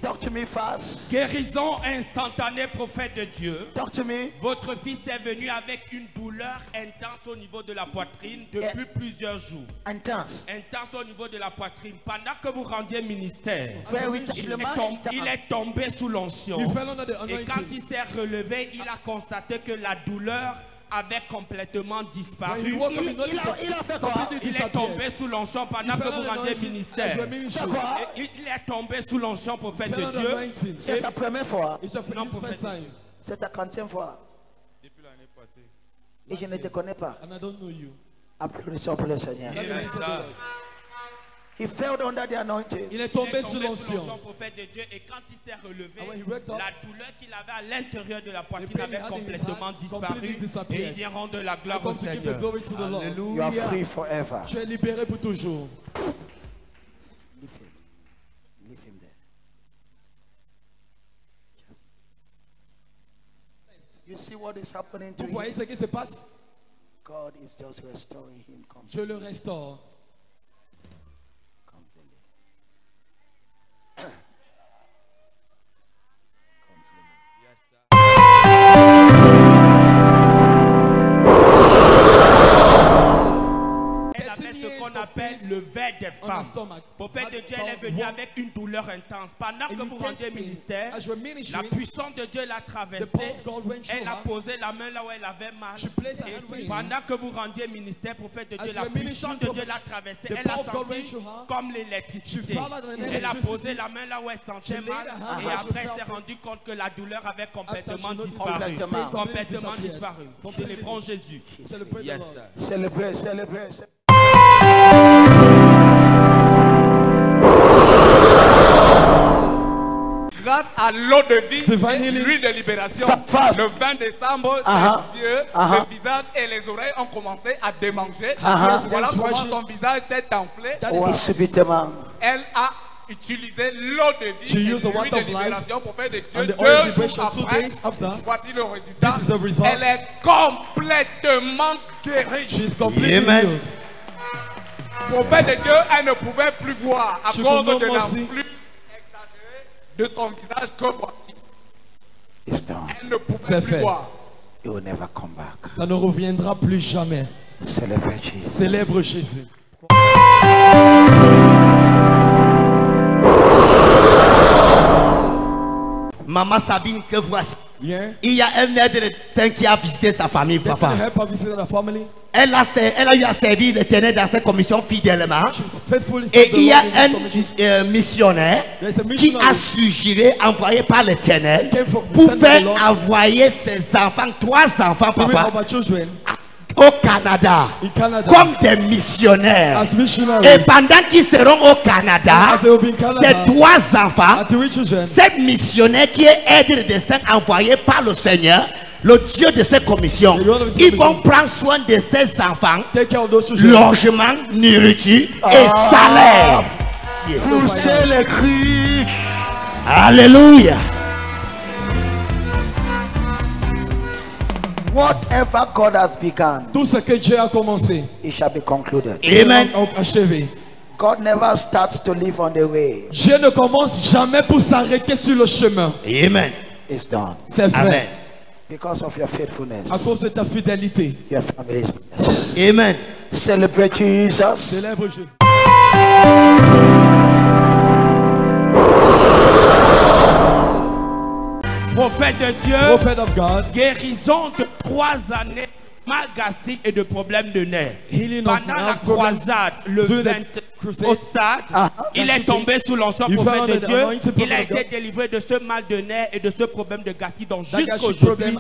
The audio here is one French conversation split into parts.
Talk to me fast. Guérison instantanée, prophète de Dieu. Talk to me. Votre fils est venu avec une douleur intense au niveau de la poitrine depuis plusieurs jours. Intense. Intense au niveau de la poitrine. Pendant que vous rendiez ministère, il est tombé sous l'onction. Et quand il s'est relevé, il a constaté que la douleur avait complètement disparu. Il a fait quoi? Il est tombé sous l'onction pendant que vous rendiez ministère. Il est tombé sous l'onction, prophète de Dieu. C'est sa première fois. Non, prophète. C'est ta 40e fois. Depuis l'année passée. Et je ne te connais pas. And I don't know you. Applaudissons pour le Seigneur. He fell under the anointing. Il est tombé sous l'onction. Prophète de Dieu, et quand il s'est relevé, la douleur qu'il avait à l'intérieur de la poitrine avait complètement disparu. Et il vient rendre la gloire au Seigneur. You are free forever. Tu es libéré pour toujours. Leave him. Leave him there. Yes. You see what is happening to Vous voyez ce qui se passe? God is just restoring him completely. Je le restaure. Appelle le verre des femmes. Prophète de Dieu, elle est venue avec une douleur intense. Pendant que vous rendiez ministère, la puissance de Dieu l'a traversée. Elle a posé la main là où elle avait mal. Et pendant que vous rendiez ministère, prophète de Dieu, la puissance de Dieu l'a traversée. Elle a senti comme l'électricité. Elle a posé la main là où elle sentait mal. Et après, elle s'est rendue compte que la douleur avait complètement disparu. Complètement disparu. Célébrons Jésus. Yes. Célébrez, célébrez. Grâce à l'eau de vie, l'huile de libération, le 20 décembre, ses yeux, le visage et les oreilles ont commencé à démanger. Voilà comment son visage s'est enflé. Subitement. Elle a utilisé l'eau de vie et l'huile de libération pour faire des dieux. 2 jours après, voici le résultat. Elle est complètement guérie. Amen. Prophète de Dieu, elle ne pouvait plus voir à cause de l'influx exagéré de son visage que voici. Elle ne pouvait plus voir. It will never come back. Ça ne reviendra plus jamais. Célèbre Jésus. Célèbre Jésus. Maman Sabine, que voici. Il y a un aide qui a visité sa famille, papa. Elle a eu à servir l'Éternel dans cette commission fidèlement. Et il y a un missionnaire qui a suggéré, envoyé par l'Éternel, pour faire envoyer ses enfants, 3 enfants, papa, au Canada, comme des missionnaires. Et pendant qu'ils seront au Canada, ces 3 enfants, ces missionnaires qui est aide de destin envoyé par le Seigneur, le Dieu de cette commission, ils vont prendre soin de ces enfants, logement, nourriture et salaire. Poussez les cris. Alléluia. Whatever God has begun, tout ce que Dieu a commencé, it shall be concluded. Amen. Achevé. God never starts to live on the way. Dieu ne commence jamais pour s'arrêter sur le chemin. Amen. It's done. C'est fait. Because of your faithfulness. À cause de ta fidélité. Your family is blessed. Amen. Celebrate Jesus. Célèbre Jésus. Prophète de Dieu, Prophet of God, guérison de 3 années, mal gastrique et de problèmes de nerfs. Pendant la croisade, le 20 au stade, il est tombé sous l'onction, prophète de Dieu. Il a été délivré de ce mal de nerfs et de ce problème de gastrique. Donc jusqu'aujourd'hui,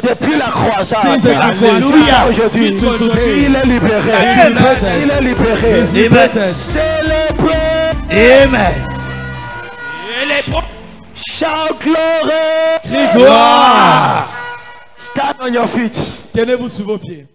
depuis la croisade, Alléluia. aujourd'hui, il est libéré. Il est libéré. Célébrez. Amen. Shout glory. Gloire. Stand on your feet. Tenez-vous sur vos pieds.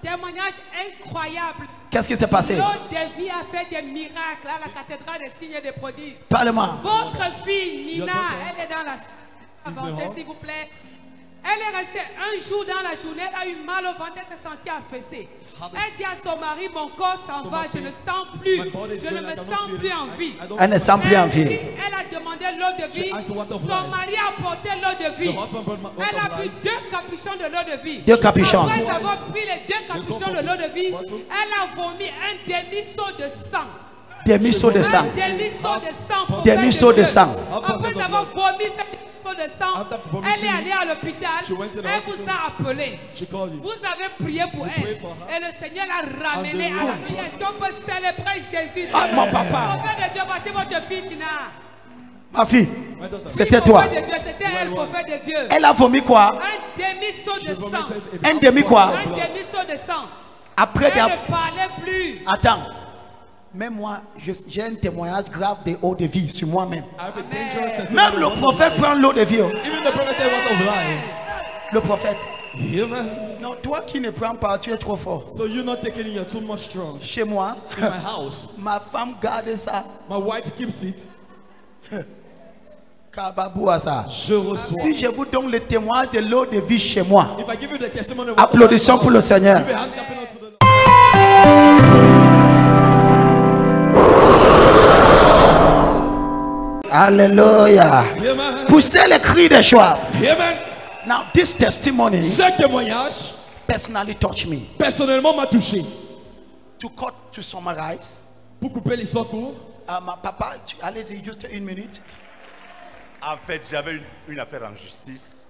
Témoignage incroyable. Qu'est-ce qui s'est passé? L'eau de vie a fait des miracles à la cathédrale des signes et des prodiges. Parle-moi. Votre fille Nina, elle est dans la salle. Avancez s'il vous plaît. Elle est restée un jour dans la journée, elle a eu mal au ventre, elle s'est sentie affaissée. Elle dit à son mari, mon corps s'en va, je ne sens plus, je ne me sens plus en vie. Elle ne sent plus en vie. Elle a demandé l'eau de vie, son mari a apporté l'eau de vie. Elle a bu 2 capuchons de l'eau de vie. 2 capuchons. Après avoir pris les 2 capuchons de l'eau de vie, elle a vomi un demi-seau de sang. Demi-seau de sang. Demi-seau de sang. Demi-seau de sang. Après avoir vomi ce demi-seau de sang, elle est allée à l'hôpital. Elle vous a appelé. Vous avez prié pour elle. Et le Seigneur l'a ramenée à la vie. Est-ce qu'on peut célébrer Jésus? Ah, mon papa. Prophète de Dieu, voici votre fille qui n'a. Ma fille, c'était toi. C'était elle, prophète de Dieu. Elle a vomi quoi? Un demi-seau de sang. Un demi quoi? Un demi-seau de sang. Après elle ne parlait plus. Attends. Même moi, j'ai un témoignage grave de eau de vie sur moi-même. Même le prophète prend l'eau de vie. Le prophète. Non, toi qui ne prends pas, tu es trop fort. So you're not taking it, you're too much strong. Chez moi, in my house, ma femme garde ça. My wife keeps it. Je reçois. Si je vous donne le témoignage de l'eau de vie chez moi, applaudissons pour le Seigneur. Alléluia. Poussez les cris de joie. Now this testimony, ce témoignage, personally touched me. Personnellement m'a touché. To summarize, pour couper l'histoire court. Papa, allez-y juste une minute. En fait, j'avais une affaire en justice.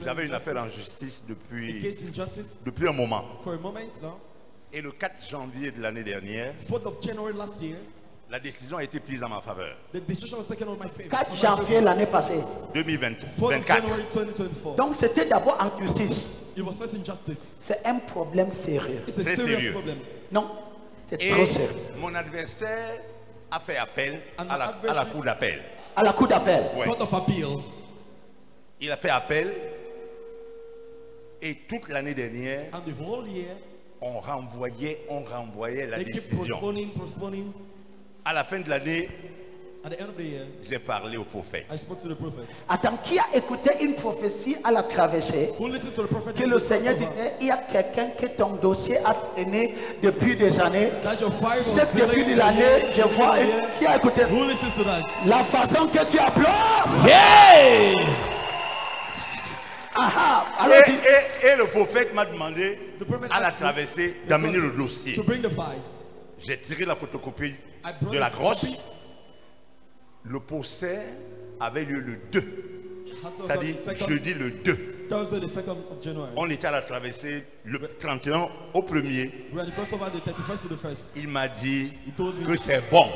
J'avais une affaire en justice depuis un moment. Et le 4 janvier de l'année dernière, la décision a été prise en ma faveur. 4 janvier l'année passée. 2024. Donc c'était d'abord en justice. C'est un problème sérieux. Très sérieux. Non, c'est trop sérieux. Mon adversaire a fait appel à la cour d'appel. À la cour d'appel. Ouais. Il a fait appel et toute l'année dernière, on renvoyait la décision. À la fin de l'année, j'ai parlé au prophète. Attends, qui a écouté une prophétie à la traversée que le Seigneur disait, il y a quelqu'un que ton dossier a traîné depuis des années. C'est depuis de l'année, je vois, qui a écouté la façon que tu applaudis. Yeah! Aha. Et le prophète m'a demandé à la traversée d'amener le dossier. J'ai tiré la photocopie de la grosse. Le procès avait lieu le 2. C'est-à-dire jeudi le 2. On était à la traversée le 31 au 1er. Il m'a dit que c'est bon.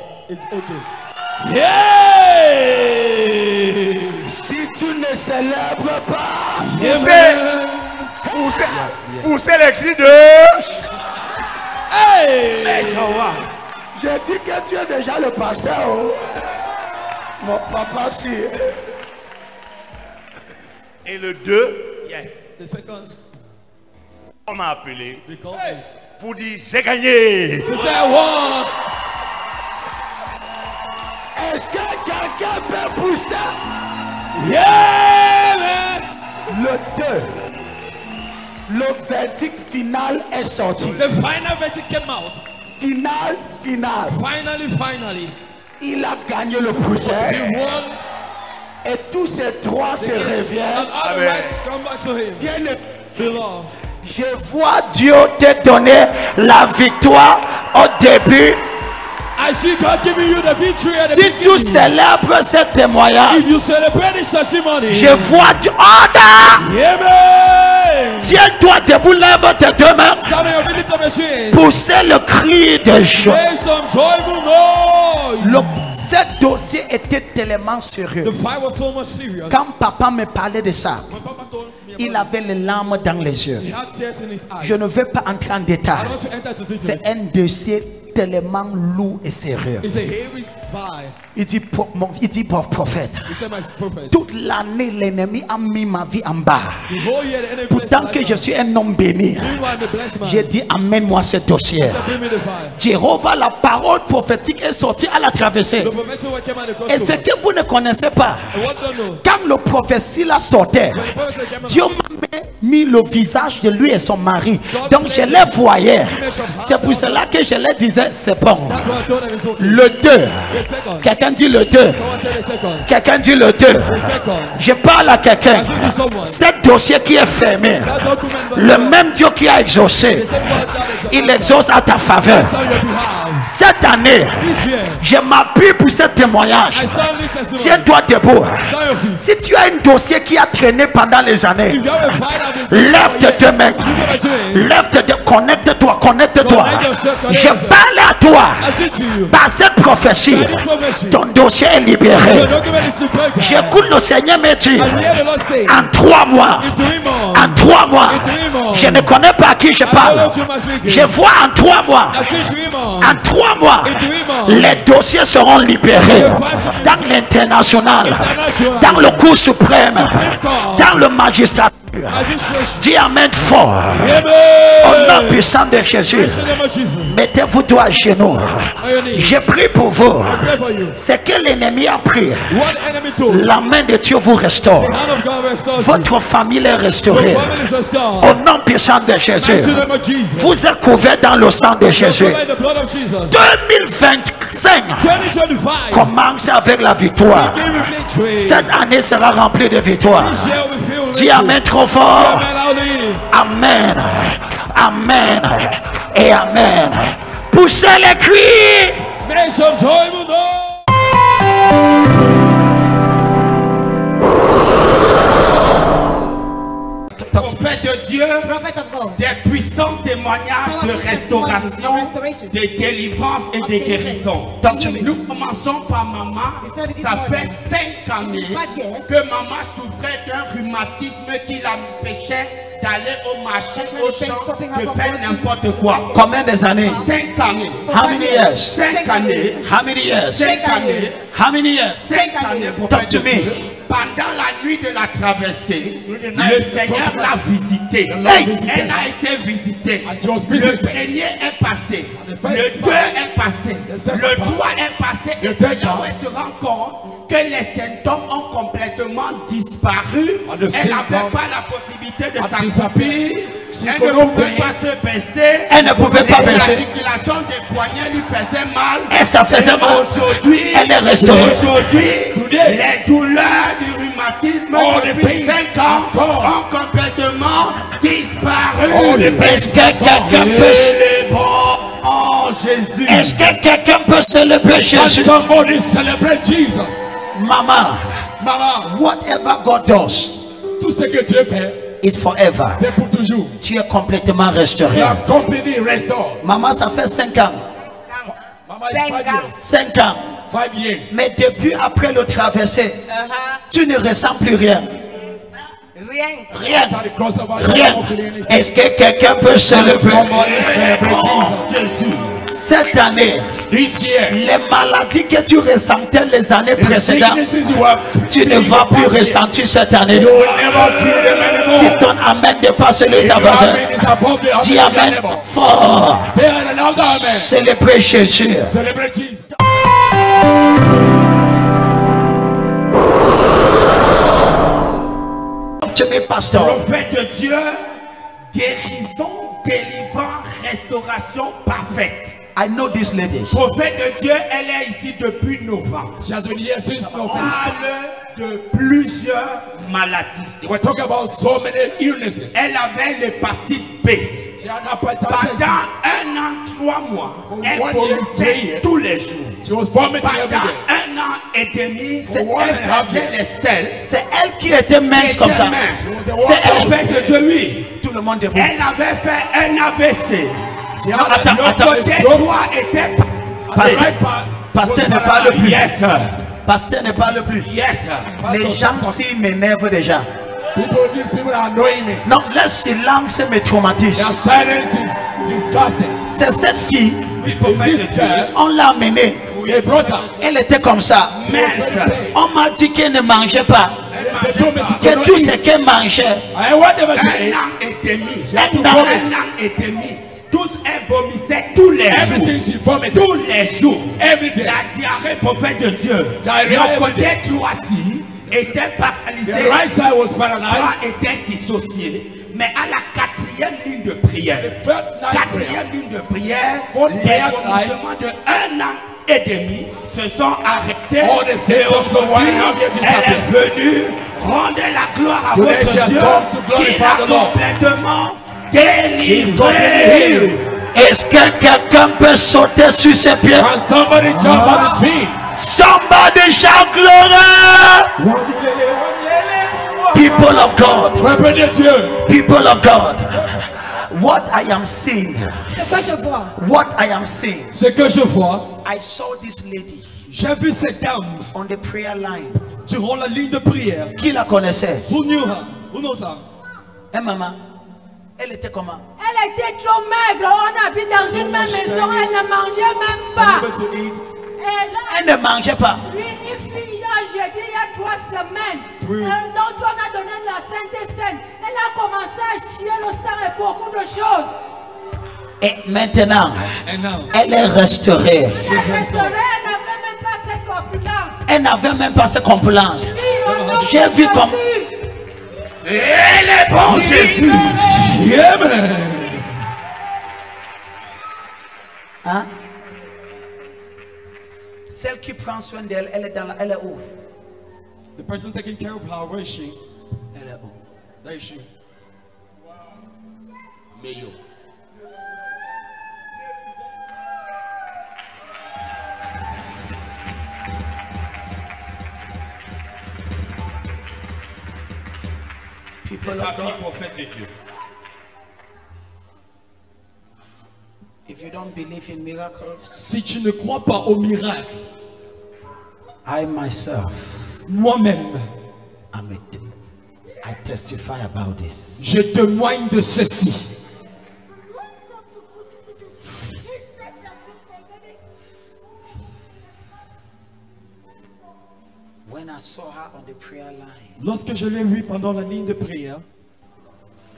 Yeah! Si tu ne célèbres pas, poussez les cris de... Hey! J'ai dit que tu es déjà le pasteur. Oh. Mon papa, si. Et le 2, yes. On m'a appelé pour dire j'ai gagné. Est-ce que quelqu'un peut pousser? Yeah, man. Le 2, le verdict final est sorti. The final verdict came out. Final. Finally. Il a gagné le procès. He won. Et tous ces trois se reviennent. Je vois Dieu te donner la victoire au début. I see God giving you the victory at the si tu célèbres ce témoignage, je vois Dieu. Tiens-toi debout, lève tes deux mains. Poussez le cri de joie. Ce dossier était tellement sérieux. Quand papa me parlait de ça, il avait les larmes dans les yeux. Je ne veux pas entrer en détail. C'est un dossier tellement lourd et sérieux. Il dit prophète. Toute l'année, l'ennemi a mis ma vie en bas. Pourtant que je suis un homme béni, j'ai dit amène-moi ce dossier. Jéhovah, la parole prophétique est sortie à la traversée. Et ce que vous ne connaissez pas, quand le prophétie la sortait, Dieu m'a mis le visage de lui et son mari. Donc je les voyais. C'est pour cela que je les disais, c'est bon. Le 2. Quelqu'un dit le 2. Quelqu'un dit le 2. Je parle à quelqu'un. Ce dossier qui est fermé, le même Dieu qui a exaucé, il exauce à ta faveur. Cette année, je m'appuie pour ce témoignage. Tiens-toi debout. Si tu as un dossier qui a traîné pendant les années, lève tes mains. Connecte-toi, connecte-toi. Je parle à toi. Par cette prophétie, ton dossier est libéré. J'écoute le Seigneur me dire, en 3 mois, je ne connais pas à qui je parle. Je vois en 3 mois, les dossiers seront libérés dans l'international, dans le cours suprême, dans le magistrat. Dis amen fort. Au nom puissant de Jésus, mettez-vous doigts à genoux. J'ai prié pour vous. C'est que l'ennemi a pris. La main de Dieu vous restaure. Votre famille est restaurée. Au nom puissant de Jésus, vous êtes couverts dans le sang de Jésus. 2025 commence avec la victoire. Cette année sera remplie de victoires. Dis amen trop fort. Amen. Amen. Et amen. Poussez les cris. Prophète de Dieu, des puissants témoignages de restauration, de délivrance et de guérison. Nous commençons par maman. Ça fait 5 années que maman souffrait d'un rhumatisme qui l'empêchait d'aller au marché, au champ, de faire n'importe quoi. Combien des années? 5 années. How many years? 5 années. How many years? 5 années. How many years? 5 années. Talk to me. Pendant la nuit de la traversée, le Seigneur l'a visitée. Elle a été visitée. Le premier est passé. Le 2 est passé. Le 3 est passé. Et Seigneur se rend compte que les symptômes ont complètement disparu. Elle n'avait pas la possibilité de s'accroupir. Elle ne pouvait pas se baisser. Elle ne pouvait pas baisser. La circulation des poignets lui faisait mal. Et ça faisait mal. Aujourd'hui, elle est restaurée. Aujourd'hui, les douleurs du rhumatisme depuis 5 ans ont complètement disparu. Est-ce que quelqu'un peut... Jésus. Est-ce que quelqu'un peut célébrer Jésus? Somebody celebrate Jesus. Maman, whatever God does, tout ce que Dieu fait, is forever. C'est pour toujours. Tu es complètement restauré. Maman, ça fait 5 ans. 5 ans. 5 years. Mais depuis après le traversé, tu ne ressens plus rien. Rien. Est-ce que quelqu'un peut célébrer Jésus? Cette année, les maladies que tu ressentais les années précédentes, tu ne vas plus ressentir cette année. Si ton amen dépasse le tabac, dis amen fort. Célébrez Jésus. Pasteur. Prophète de Dieu, guérison, délivrance, restauration parfaite. I know this lady. Prophète de Dieu, elle est ici depuis novembre. On parle de plusieurs maladies. We're talking about so many illnesses. Elle avait l'hépatite B. Pendant 1 an, 3 mois, elle vomissait tous les jours. Pendant 1 an et demi, elle faisait les selles. C'est elle qui était mince comme ça. C'est elle. De lui. Tout le monde est bon. Elle avait fait un AVC. Attends. Le côté droit était... Pasteur ne parle plus. Yes, sir. Pasteur ne parle plus. Yes, sir. Les gens s'y m'énervent déjà. These people are annoying me. Non, le silence me traumatise. Their silence is disgusting. C'est cette fille, Oui, on l'a amenée. They brought her. Elle était comme ça. On m'a dit qu'elle ne mangeait pas. Que tout ce qu'elle mangeait. Un an et demi. Tous elles vomissaient tous les jours. Tous les jours. La diarrhée, prophète de Dieu. Le côté droit-ci était paralysé. Droit était dissocié. Mais à la quatrième ligne de prière, les vomissements de 1 an et demi se sont arrêtés. Et aujourd'hui, elle est venue rendre la gloire à votre Dieu qui l'a complètement délivré. Est-ce que quelqu'un peut sauter sur ses pieds? Somebody jump on his feet. Somebody shout glory! People of God. People of God. What I am seeing. Ce que je vois. What I am seeing. Ce que je vois. I saw this lady. J'ai vu cette dame. On the prayer line. Durant la ligne de prière. Qui la connaissait? Who knew her? Who knows her? Eh maman. Elle était comment? Elle était trop maigre. On habite dans une même maison. Elle ne mangeait même pas. Elle ne mangeait pas. Oui, une fille a jeté il y a 3 semaines. Donc on a donné la Sainte Seine. Elle a commencé à chier le sang et beaucoup de choses. Et maintenant, elle est restaurée. Elle n'avait même pas cette corpulence. Elle n'avait même pas cette corpulence. J'ai vu comme... C'est le bon Jésus. Hein? Celle qui prend soin d'elle, elle est dans la... Elle est où? The person taking care of her, where is she? Elle est où? There is she. Meilleur. C'est sa fille prophète de Dieu. If you don't believe in miracles, si tu ne crois pas au miracle, I myself, moi-même, I testify about this. Je témoigne de ceci. When I saw her on the prayer line, lorsque je l'ai vue pendant la ligne de prière,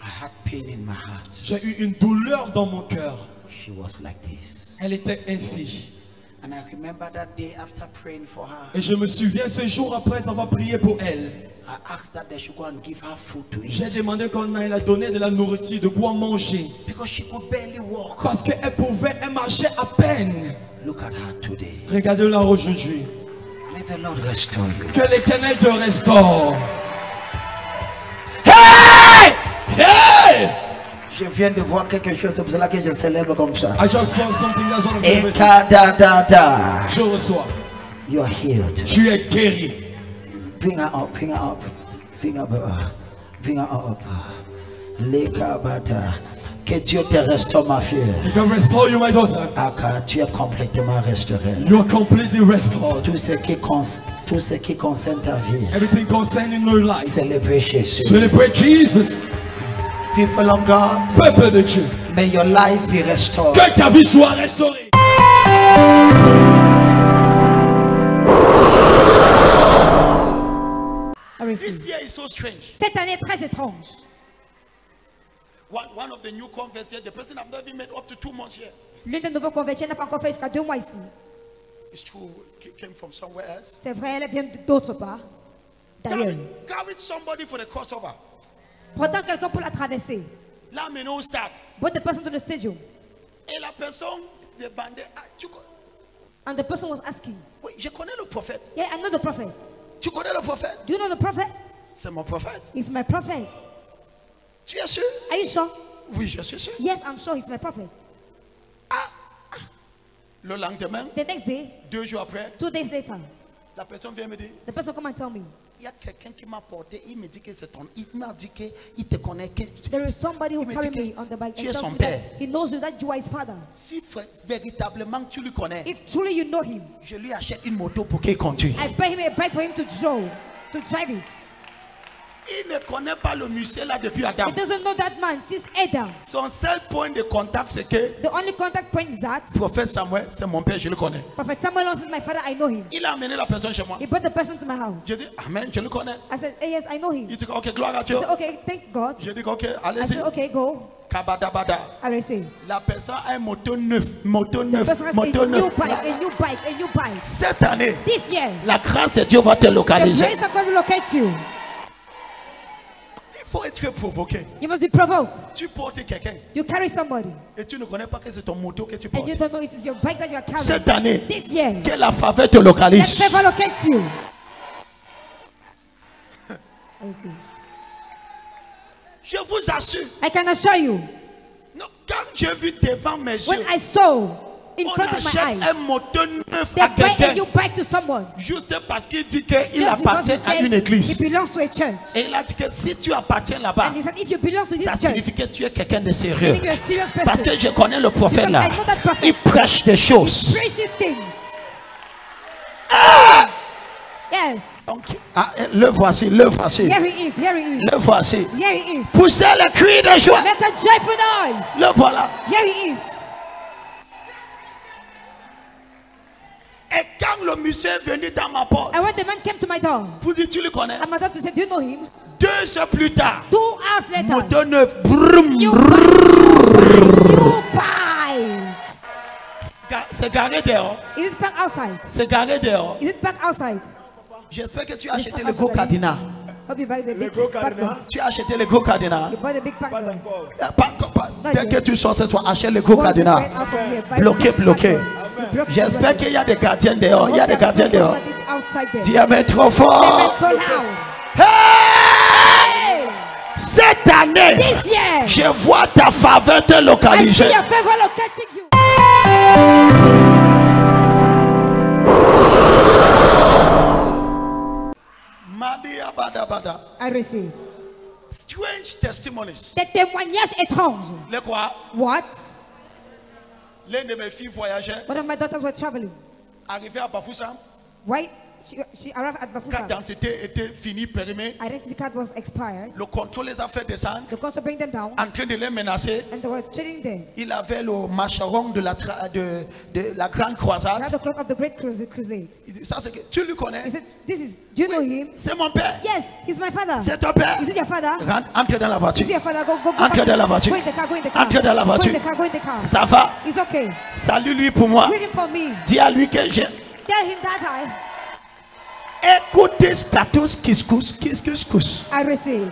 I had pain in my heart. J'ai eu une douleur dans mon cœur. She was like this. Elle était ainsi. And I remember that day after praying for her. Et je me souviens ce jour après avoir prié pour elle. I asked that they should go and give her food to eat. J'ai demandé qu'on aille la donner de la nourriture, de quoi manger. Because she could barely walk. Parce qu'elle marchait à peine. Look at her today. Regarde-la aujourd'hui. May the Lord restore you. Que l'Éternel te restaure. Hey! Hey! Je viens de voir quelque chose, c'est pour cela que je célèbre comme ça. I just saw something that's what I'm Je reçois. You are healed. Tu es guéri. Bring her up, bring her up, bring her up, bring her up. Lekabata. Que Dieu te restaure, ma fille. He can restore you, my daughter. Aka, tu es complètement restauré. You are completely restored. Tout ce qui concerne ta vie. Everything concerning your life. Célébrer Jésus. Celebrate Jesus. People of God. Peuple de Dieu. May your life be restored. Que ta vie soit restaurée. This year is so strange. Cette année est très étrange. One of the new converts here, the person I've never even met up to 2 months here. L'une des nouveaux convertis n'a pas encore fait jusqu'à 2 mois ici. It's true, came from somewhere else. C'est vrai, elle vient d'autre part. D'ailleurs. Carried somebody for the crossover. Prends quelqu'un pour la traverser. Là, maintenant, start. Brought the person to the stadium. Et la personne demandait, and the person was asking. Oui, je connais le prophète. Yeah, I know the prophet. Tu connais le prophète? Do you know the prophet? C'est mon prophète. He's my prophet. Tu es sûr? Are you sure? Oui, je suis sûr. Yes, I'm sure he's my prophet. Le lendemain, the next day, 2 jours après, 2 days later, la personne vient me dire, the person come and tell me, il y a quelqu'un qui m'a porté, il me dit que c'est ton, il m'a dit que il te connaît, que there is somebody who carried me on the bike tu and es tells son me père. that he knows you, that you are his father. Si véritablement tu le connais, if truly you know him, je lui achète une moto pour qu'il conduise. I buy him a bike for him to drive it. Il ne connaît pas le monsieur là depuis Adam. He doesn't know that man since Adam. Son seul point de contact c'est que the only contact point is that prophète Samuel, c'est mon père, je le connais. Prophet Samuel is my father, I know him. Il a amené la personne chez moi. He brought the person to my house. Je dis amen, je le connais. I said, hey, yes, I know him. Il dit ok, gloire à Dieu. He said, okay, thank God. Je dis ok, allez-y. I said, okay, go. Kabadabada. I receive. La personne a un moto neuf, moto The neuf, person has moto a neuf. new bike, a new bike, a new bike. Cette année, This year, la grâce de Dieu va te the localiser. grace of God will locate you. Il faut être provoqué. You must be provoked. Tu portes quelqu'un You carry somebody, et tu ne connais pas que c'est ton moto que tu and portes. you don't know it is your bike that you are carrying. Cette année, This year, que la faveur te let localise. favor locate you. I receive. Je vous assure. I can assure you, Non, quand j'ai vu devant mes yeux, when I saw in on front of my achète eyes, un moto neuf they à buy a quelqu'un new bike to someone. juste parce qu'il dit qu'il Just because appartient he à une says église. it belongs to a church. Et il a dit que si tu appartiens là-bas, And he said, if you belong to this ça church, signifie que tu es quelqu'un de sérieux. meaning you're a serious person. Parce que je connais le prophète Because là. I know that prophet. Il prêche des choses. Precious things. Yes. Donc, le voici, le voici. Here he is, here he is. Le voici. Here he is. Poussez le cri de joie. Make a joyful noise. Le voilà. Here he is. Et quand le monsieur est venu dans ma porte, And when the man came to my door, vous dites, tu le connais? and my daughter said, do you know him? 2 heures plus tard, 2 hours later, moto neuf. Brum, you buy. C'est garé dehors. Is it back outside? C'est garé dehors. Is it back outside? J'espère que tu as acheté le Go Cardinal. Hope you buy the big pack. Tu as acheté le Go Cardinal. You bought the big pack. Dès que tu sors ce soir, achète le Go Cardinal. Bloqué, bloqué. J'espère qu'il y a des gardiens dehors. Il y a des gardiens dehors. Dieu est trop fort. Hey! Cette année, je vois ta faveur te localiser. I receive. Strange testimonies. Des témoignages étranges. Le quoi? What? L'une de mes filles voyageait. One of my daughters were traveling. Arrivée à Bafoussam. Why? She arrived at Bafoussam. Carte d'identité était finie, périmée. Identity card was expired. Le contrôle les a fait descendre. The control bring them down. En train de les menacer. And they were trading them. Il avait le macharon de la grande croisade. She had the clock of the great crusade. Ça c'est que tu le connais. He said, "This is. Do you know him?" C'est mon père. Yes, he's my father. C'est ton père. Is it your father? Entre dans la voiture. Is it your father? Go Entre dans la voiture. Go in the car. Go in the car. Entre dans la voiture. Go in the car. Go in the car. Ça va? It's okay. Salue-lui pour moi. Greet him for me. Dis à lui que je. Tell him that Écoutez status couscous. I receive.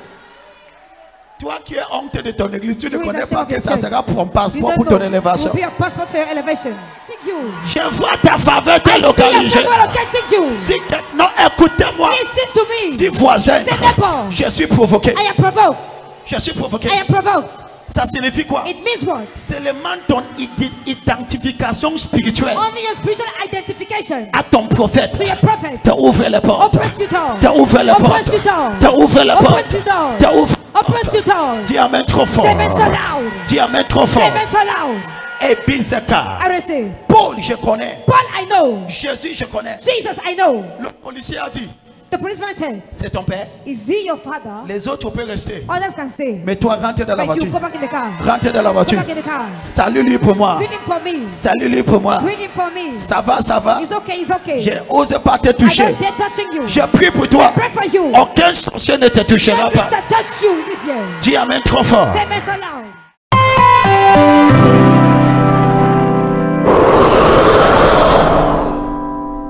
Toi qui es honte de ton église, tu ne Who is connais ashamed pas of que your ça church? sera pour un You passeport don't pour know. ton élévation. It will be a passport for your elevation. Thank you. Je vois ta faveur te localiser. Si non, écoutez-moi. Listen to me. Dis voisin, Say neighbor. je suis provoqué. I am provoked. Je suis provoqué. I am provoked. Ça signifie quoi? It means what? C'est seulement ton identification spirituelle Only your spiritual identification. à ton prophète. To your prophet. T'as ouvert les portes. Open your door. T'as ouvert les Open portes. your door. T'as ouvert les Open portes. your door. T'as ouvert. Open your door. Dis amen trop fort. Say amen so loud. Dis amen trop Say fort. amen so loud. Et Bizeka. I receive. Paul, je connais. Paul, I know. Jésus, je connais. Jesus, I know. Le policier a dit, The policeman said, c'est ton père. is he your father? Les autres peuvent rester. Others can stay. Mais toi, rentre dans la But you voiture. go back in the car. Rentre dans la Go voiture. back in the car. Salue-lui pour moi. Greet him for me. Salue-lui pour moi. Greet him for me. Ça va, ça va. It's okay, it's okay. Je n'ose pas te I toucher. don't dare touching you. Je prie pour toi. I pray for you. Aucun sorcier ne te touchera Let me pas. touch you this year. Dis amen trop fort. Say amen so loud.